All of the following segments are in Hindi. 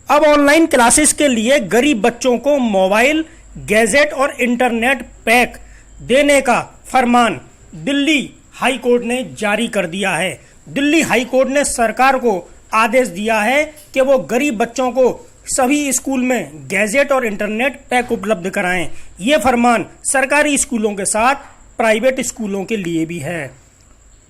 अब ऑनलाइन क्लासेस के लिए गरीब बच्चों को मोबाइल, गैजेट और इंटरनेट पैक देने का फरमान दिल्ली हाई कोर्ट ने जारी कर दिया है। दिल्ली हाई कोर्ट ने सरकार को आदेश दिया है कि वो गरीब बच्चों को सभी स्कूल में गैजेट और इंटरनेट पैक उपलब्ध कराएं। ये फरमान सरकारी स्कूलों के साथ प्राइवेट स्कूलों के लिए भी है।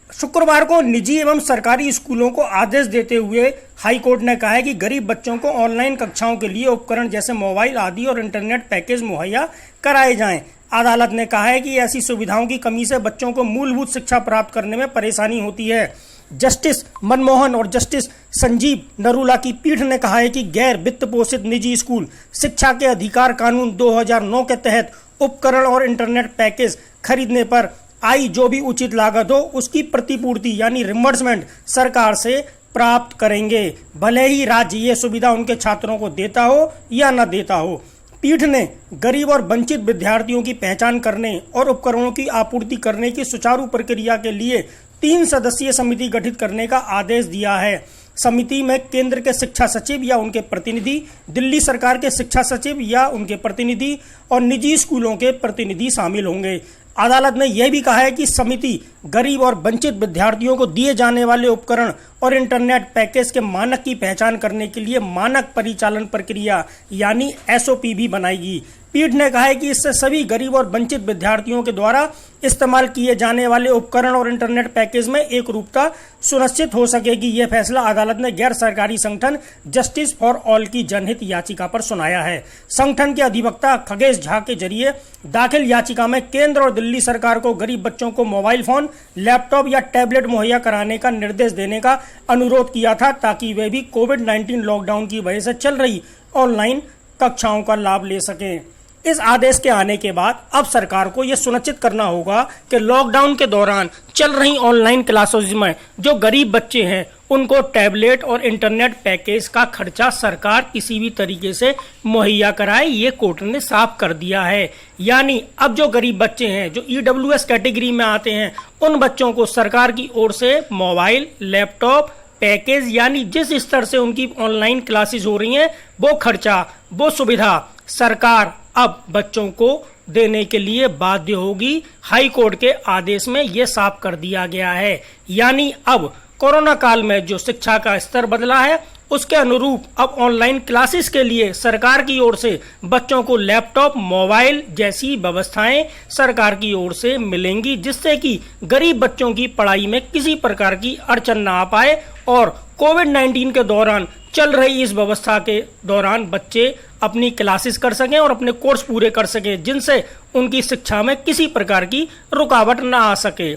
शुक्रवार को निजी एवं सरकारी स्कूलों को आदेश देते हुए हाई कोर्ट ने कहा है कि गरीब बच्चों को ऑनलाइन कक्षाओं के लिए उपकरण जैसे मोबाइल आदि और इंटरनेट पैकेज मुहैया कराए जाएं। अदालत ने कहा है कि ऐसी सुविधाओं की कमी से बच्चों को मूलभूत शिक्षा प्राप्त करने में परेशानी होती है। जस्टिस मनमोहन और जस्टिस संजीव नरूला की पीठ ने कहा है कि गैर वित्त पोषित निजी स्कूल शिक्षा के अधिकार कानून 2009 के तहत उपकरण और इंटरनेट पैकेज खरीदने पर आई जो भी उचित लागत हो उसकी प्रतिपूर्ति यानी रिम्बर्समेंट सरकार से प्राप्त करेंगे, भले ही राज्य ये सुविधा उनके छात्रों को देता हो या न देता हो। पीठ ने गरीब और वंचित विद्यार्थियों की पहचान करने और उपकरणों की आपूर्ति करने की सुचारू प्रक्रिया के लिए 3 सदस्यीय समिति गठित करने का आदेश दिया है। समिति में केंद्र के शिक्षा सचिव या उनके प्रतिनिधि, दिल्ली सरकार के शिक्षा सचिव या उनके प्रतिनिधि और निजी स्कूलों के प्रतिनिधि शामिल होंगे। अदालत ने यह भी कहा है कि समिति गरीब और वंचित विद्यार्थियों को दिए जाने वाले उपकरण और इंटरनेट पैकेज के मानक की पहचान करने के लिए मानक परिचालन प्रक्रिया यानी एसओपी भी बनाएगी। पीठ ने कहा है कि इससे सभी गरीब और वंचित विद्यार्थियों के द्वारा इस्तेमाल किए जाने वाले उपकरण और इंटरनेट पैकेज में एक रूपता सुनिश्चित हो सकेगी। यह फैसला अदालत ने गैर सरकारी संगठन जस्टिस फॉर ऑल की जनहित याचिका पर सुनाया है। संगठन के अधिवक्ता खगेश झा के जरिए दाखिल याचिका में केंद्र और दिल्ली सरकार को गरीब बच्चों को मोबाइल फोन, लैपटॉप या टैबलेट मुहैया कराने का निर्देश देने का अनुरोध किया था ताकि वे भी कोविड-19 लॉकडाउन की वजह से चल रही ऑनलाइन कक्षाओं का लाभ ले सकें। इस आदेश के आने के बाद अब सरकार को यह सुनिश्चित करना होगा कि लॉकडाउन के दौरान चल रही ऑनलाइन क्लासेस में जो गरीब बच्चे हैं उनको टैबलेट और इंटरनेट पैकेज का खर्चा सरकार किसी भी तरीके से मुहैया कराए। ये कोर्ट ने साफ कर दिया है। यानी अब जो गरीब बच्चे हैं जो ईडब्ल्यूएस कैटेगरी में आते हैं उन बच्चों को सरकार की ओर से मोबाइल, लैपटॉप पैकेज यानी जिस स्तर से उनकी ऑनलाइन क्लासेस हो रही हैं वो खर्चा, वो सुविधा सरकार अब बच्चों को देने के लिए बाध्य होगी। हाई कोर्ट के आदेश में यह साफ कर दिया गया है। यानी अब कोरोना काल में जो शिक्षा का स्तर बदला है उसके अनुरूप अब ऑनलाइन क्लासेस के लिए सरकार की ओर से बच्चों को लैपटॉप, मोबाइल जैसी व्यवस्थाएं सरकार की ओर से मिलेंगी, जिससे कि गरीब बच्चों की पढ़ाई में किसी प्रकार की अड़चन ना आ पाए और कोविड-19 के दौरान चल रही इस व्यवस्था के दौरान बच्चे अपनी क्लासेस कर सकें और अपने कोर्स पूरे कर सकें, जिनसे उनकी शिक्षा में किसी प्रकार की रुकावट ना आ सके।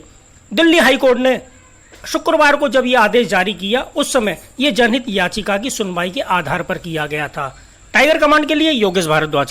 दिल्ली हाई कोर्ट ने शुक्रवार को जब यह आदेश जारी किया उस समय यह जनहित याचिका की सुनवाई के आधार पर किया गया था। टाइगर कमांड के लिए योगेश भारद्वाज।